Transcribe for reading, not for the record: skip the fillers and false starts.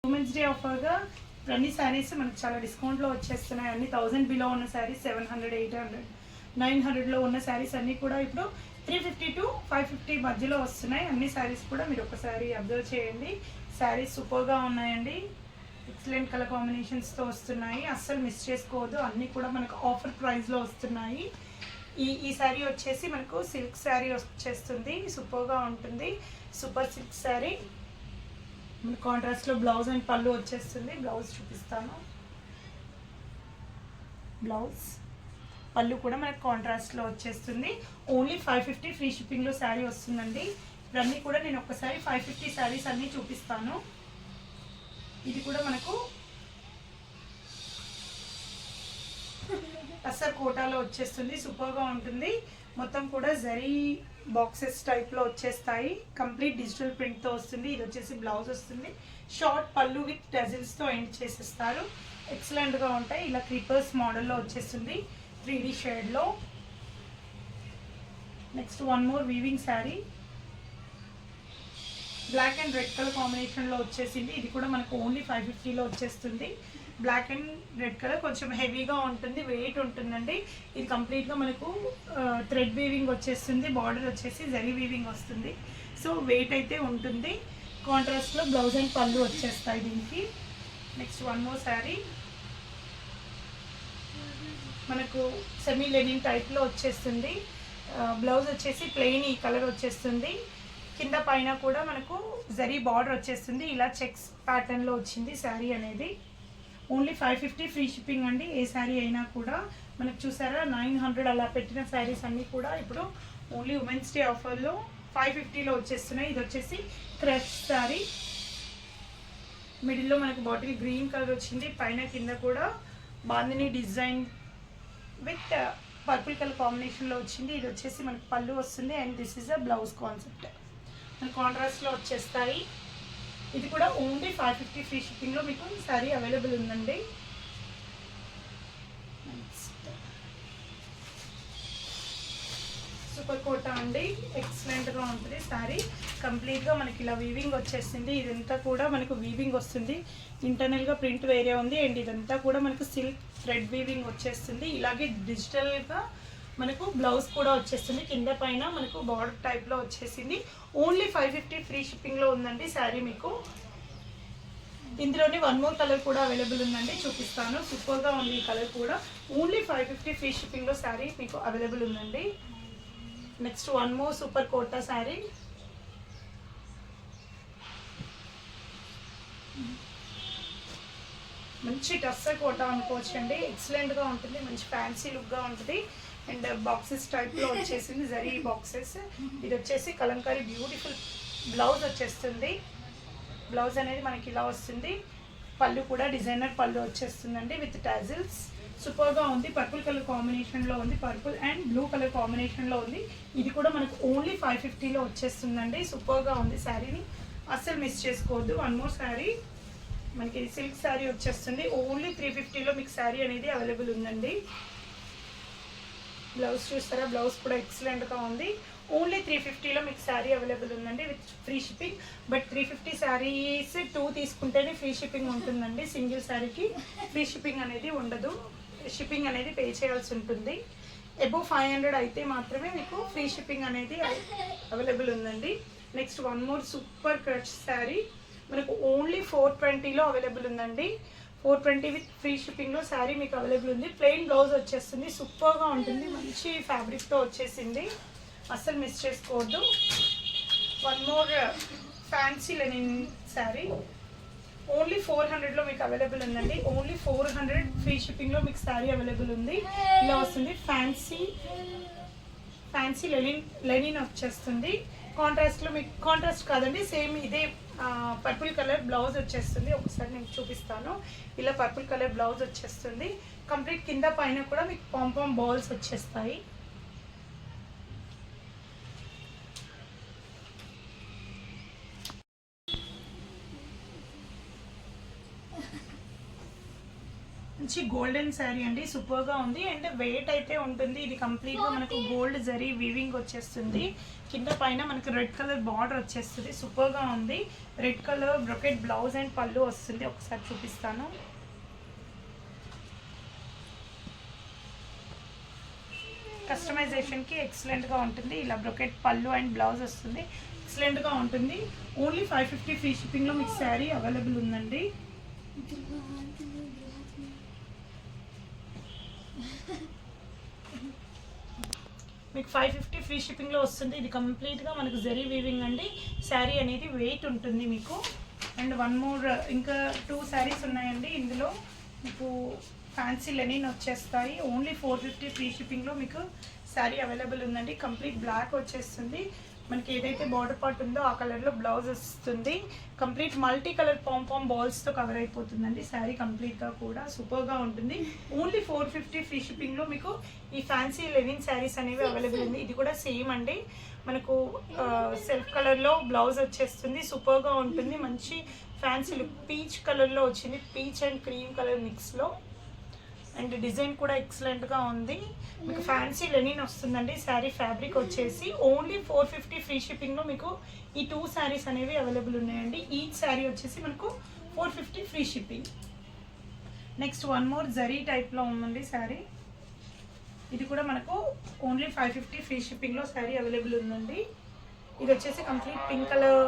Women's day ఆఫర్గా అన్ని శారీస్ మనకు చాలా డిస్కౌంట్లో వచ్చేస్తున్నాయి. అన్ని 1000 బిలో ఉన్న శారీస్ 700, 800, 900లో ఉన్న శారీస్ అన్నీ కూడా ఇప్పుడు 350 to 550 మధ్యలో వస్తున్నాయి. అన్ని శారీస్ కూడా మీరు ఒకసారి అబ్జర్వ్ చేయండి. శారీస్ సూపర్గా ఉన్నాయండి. ఎక్సలెంట్ కలర్ కాంబినేషన్స్తో వస్తున్నాయి. అస్సలు మిస్ చేసుకోవద్దు. అన్నీ కూడా మనకు ఆఫర్ ప్రైస్లో వస్తున్నాయి. ఈ శారీ వచ్చేసి మనకు సిల్క్ శారీ వచ్చేస్తుంది. సూపర్గా ఉంటుంది. Super silk sari. కాంట్రాస్ట్లో బ్లౌజ్ అండ్ పళ్ళు వచ్చేస్తుంది. బ్లౌజ్ చూపిస్తాను. బ్లౌజ్ పళ్ళు కూడా మనకు కాంట్రాస్ట్లో వచ్చేస్తుంది. ఓన్లీ 550 ఫ్రీ షిప్పింగ్లో శారీ వస్తుందండి. ఇవన్నీ కూడా నేను ఒక్కసారి 550 శారీస్ అన్నీ చూపిస్తాను. ఇది కూడా మనకు అసలు కోటాలో వచ్చేస్తుంది. సూపర్గా ఉంటుంది. మొత్తం కూడా జరీ బాక్సెస్ టైప్లో వచ్చేస్తాయి. కంప్లీట్ డిజిటల్ ప్రింట్తో వస్తుంది. ఇది వచ్చేసి బ్లౌజ్ వస్తుంది. షార్ట్ పళ్ళు విత్ టజిల్స్తో ఎండ్ చేసేస్తారు. ఎక్సలెంట్గా ఉంటాయి. ఇలా క్రీపర్స్ మోడల్లో వచ్చేస్తుంది 3D షేడ్లో. Next one more weaving sari. Black and red colour కాంబినేషన్లో వచ్చేసింది. ఇది కూడా మనకు ఓన్లీ 550లో వచ్చేస్తుంది. బ్లాక్ అండ్ రెడ్ కలర్ కొంచెం హెవీగా ఉంటుంది, వెయిట్ ఉంటుందండి. ఇది కంప్లీట్గా మనకు థ్రెడ్ వీవింగ్ వచ్చేస్తుంది. బార్డర్ వచ్చేసి జరీ వీవింగ్ వస్తుంది. సో వెయిట్ అయితే ఉంటుంది. కాంట్రాస్ట్లో బ్లౌజ్ అండ్ పళ్ళు వచ్చేస్తాయి దీనికి. Next one more sari. మనకు సెమీ లెనిన్ టైప్లో వచ్చేస్తుంది. బ్లౌజ్ వచ్చేసి ప్లెయిన్ ఈ కలర్ వచ్చేస్తుంది. కింద పైన కూడా మనకు జరీ బార్డర్ వచ్చేస్తుంది. ఇలా చెక్స్ ప్యాటర్న్లో వచ్చింది శారీ అనేది. ఓన్లీ 550 ఫ్రీ షిప్పింగ్ అండి. ఏ శారీ అయినా కూడా మనకు చూసారా 900 అలా పెట్టిన శారీస్ అన్నీ కూడా ఇప్పుడు ఓన్లీ ఉమెన్స్ డే ఆఫర్లో 550లో వచ్చేస్తున్నాయి. ఇది వచ్చేసి క్రష్ శారీ. మిడిల్లో మనకు బాటిల్ గ్రీన్ కలర్ వచ్చింది. పైన కింద కూడా bandhani design with purple colour కాంబినేషన్లో వచ్చింది. ఇది వచ్చేసి మనకు పళ్ళు వస్తుంది. And this is a blouse concept. మన కాంట్రాస్ట్లో వచ్చేస్తాయి. ఇది కూడా ఓన్లీ 550 ఫ్రీ షిప్పింగ్లో మీకు శారీ అవైలబుల్ ఉందండి. సూపర్ కోటా అండి. ఎక్సలెంట్గా ఉంటుంది శారీ. కంప్లీట్గా మనకి ఇలా వీవింగ్ వచ్చేస్తుంది. ఇదంతా కూడా మనకు వీవింగ్ వస్తుంది. ఇంటర్నల్గా ప్రింట్ వేరే ఉంది. అండ్ ఇదంతా కూడా మనకు సిల్క్ థ్రెడ్ వీవింగ్ వచ్చేస్తుంది. ఇలాగే డిజిటల్గా మనకు బ్లౌజ్ కూడా వచ్చేస్తుంది. కింద పైన మనకు బార్డర్ టైప్లో వచ్చేసింది. ఓన్లీ 550 ఫ్రీ షిప్పింగ్లో ఉందండి శారీ మీకు. ఇందులోని వన్ మోర్ కలర్ కూడా అవైలబుల్ ఉందండి, చూపిస్తాను. సూపర్గా ఉంది ఈ కలర్ కూడా. ఓన్లీ 550 ఫ్రీ షిప్పింగ్లో శారీ మీకు అవైలబుల్ ఉందండి. Next one more super Kota sari. మంచి టస్సర్ కోటా అనుకోవచ్చండి. ఎక్సలెంట్గా ఉంటుంది. మంచి ఫ్యాన్సీ లుక్గా ఉంటుంది. అండ్ బాక్సెస్ టైప్లో వచ్చేసింది. జరీ బాక్సెస్. ఇది వచ్చేసి కలంకారీ బ్యూటిఫుల్ బ్లౌజ్ వచ్చేస్తుంది. బ్లౌజ్ అనేది మనకి ఇలా వస్తుంది. పళ్ళు కూడా డిజైనర్ పళ్ళు వచ్చేస్తుందండి విత్ టాజిల్స్. సూపర్గా ఉంది. పర్పుల్ కలర్ కాంబినేషన్లో ఉంది. పర్పుల్ అండ్ బ్లూ కలర్ కాంబినేషన్లో ఉంది. ఇది కూడా మనకు ఓన్లీ 550లో వచ్చేస్తుందండి. సూపర్గా ఉంది. శారీని అస్సలు మిస్ చేసుకోవద్దు. One more sari. మనకి సిల్క్ శారీ వచ్చేస్తుంది. ఓన్లీ 350లో మీకు శారీ అనేది అవైలబుల్ ఉందండి. బ్లౌజ్ చూస్తారా? బ్లౌజ్ కూడా ఎక్సలెంట్గా ఉంది. ఓన్లీ 350లో మీకు శారీ అవైలబుల్ ఉందండి with free shipping. But 350 saris 2 తీసుకుంటేనే ఫ్రీ షిప్పింగ్ ఉంటుందండి. సింగిల్ శారీకి ఫ్రీ షిప్పింగ్ అనేది ఉండదు. షిప్పింగ్ అనేది పే చేయాల్సి ఉంటుంది. అబోవ్ 500 అయితే మాత్రమే మీకు ఫ్రీ షిప్పింగ్ అనేది అవైలబుల్ ఉందండి. Next one more super crush sari. మనకు ఓన్లీ 420లో అవైలబుల్ ఉందండి. 420 విత్ ఫ్రీ షిప్పింగ్లో శారీ మీకు అవైలబుల్ ఉంది. ప్లెయిన్ బ్లౌజ్ వచ్చేస్తుంది. సూపర్గా ఉంటుంది. మంచి ఫ్యాబ్రిక్తో వచ్చేసింది. అస్సలు మిస్ చేసుకోవద్దు. One more fancy linen sari. Only 400లో మీకు అవైలబుల్ ఉందండి. ఓన్లీ 400 ఫ్రీ షిప్పింగ్లో మీకు శారీ అవైలబుల్ ఉంది. ఇలా వస్తుంది. ఫ్యాన్సీ లెనిన్ వచ్చేస్తుంది. కాంట్రాస్ట్లో మీకు కాంట్రాస్ట్ కాదండి, సేమ్ ఇదే పర్పుల్ కలర్ బ్లౌజ్ వచ్చేస్తుంది. ఒకసారి నేను చూపిస్తాను. ఇలా పర్పుల్ కలర్ బ్లౌజ్ వచ్చేస్తుంది. కంప్లీట్ కింద పైన కూడా మీకు పాంపామ్ బాల్స్ వచ్చేస్తాయి. మంచి గోల్డెన్ శారీ అండి, సూపర్గా ఉంది. అండ్ వెయిట్ అయితే ఉంటుంది. ఇది కంప్లీట్గా మనకు గోల్డ్ జరీ వీవింగ్ వచ్చేస్తుంది. కింద పైన మనకు రెడ్ కలర్ బార్డర్ వచ్చేస్తుంది. సూపర్గా ఉంది. Red colour brocade blouse and పళ్ళు వస్తుంది. ఒకసారి చూపిస్తాను. కస్టమైజేషన్కి ఎక్సలెంట్గా ఉంటుంది. ఇలా బ్రొకెట్ పళ్ళు అండ్ బ్లౌజ్ వస్తుంది. ఎక్సలెంట్గా ఉంటుంది. ఓన్లీ 550 ఫ్రీ షిప్పింగ్లో మీకు శారీ అవైలబుల్ ఉందండి. మీకు 550 ఫ్రీ షిప్పింగ్లో వస్తుంది. ఇది కంప్లీట్గా మనకు జరీ వీవింగ్ అండి. శారీ అనేది వెయిట్ ఉంటుంది మీకు. అండ్ వన్ మోర్ ఇంకా 2 శారీస్ ఉన్నాయండి. ఇందులో మీకు ఫ్యాన్సీ లెనిన్ వచ్చేస్తాయి. ఓన్లీ 450 ఫ్రీ షిప్పింగ్లో మీకు శారీ అవైలబుల్ ఉందండి. కంప్లీట్ బ్లాక్ వచ్చేస్తుంది. మనకి ఏదైతే బార్డర్ పార్ట్ ఉందో ఆ కలర్లో బ్లౌజ్ వస్తుంది. కంప్లీట్ మల్టీ కలర్ పాంపామ్ బాల్స్తో కవర్ అయిపోతుందండి శారీ కంప్లీట్గా కూడా. సూపర్గా ఉంటుంది. ఓన్లీ 450 ఫ్రీ షిప్పింగ్లో మీకు ఈ ఫ్యాన్సీ లెనిన్ శారీస్ అనేవి అవైలబుల్ ఉంది. ఇది కూడా సేమ్ అండి. మనకు సెల్ఫ్ కలర్లో బ్లౌజ్ వచ్చేస్తుంది. సూపర్గా ఉంటుంది. మంచి ఫ్యాన్సీ లుక్ పీచ్ కలర్లో వచ్చింది. పీచ్ అండ్ క్రీమ్ కలర్ మిక్స్లో. అండ్ డిజైన్ కూడా ఎక్సలెంట్గా ఉంది. మీకు ఫ్యాన్సీ లెనిన్ వస్తుందండి. శారీ ఫ్యాబ్రిక్ వచ్చేసి ఓన్లీ 450 ఫ్రీ షిప్పింగ్లో మీకు ఈ 2 శారీస్ అనేవి అవైలబుల్ ఉన్నాయండి. ఈచ్ శారీ వచ్చేసి మనకు 450 free shipping. Next one more zari టైప్లో ఉందండి శారీ. ఇది కూడా మనకు ఓన్లీ 550 ఫ్రీ షిప్పింగ్లో శారీ అవైలబుల్ ఉందండి. ఇది వచ్చేసి కంప్లీట్ పింక్ కలర్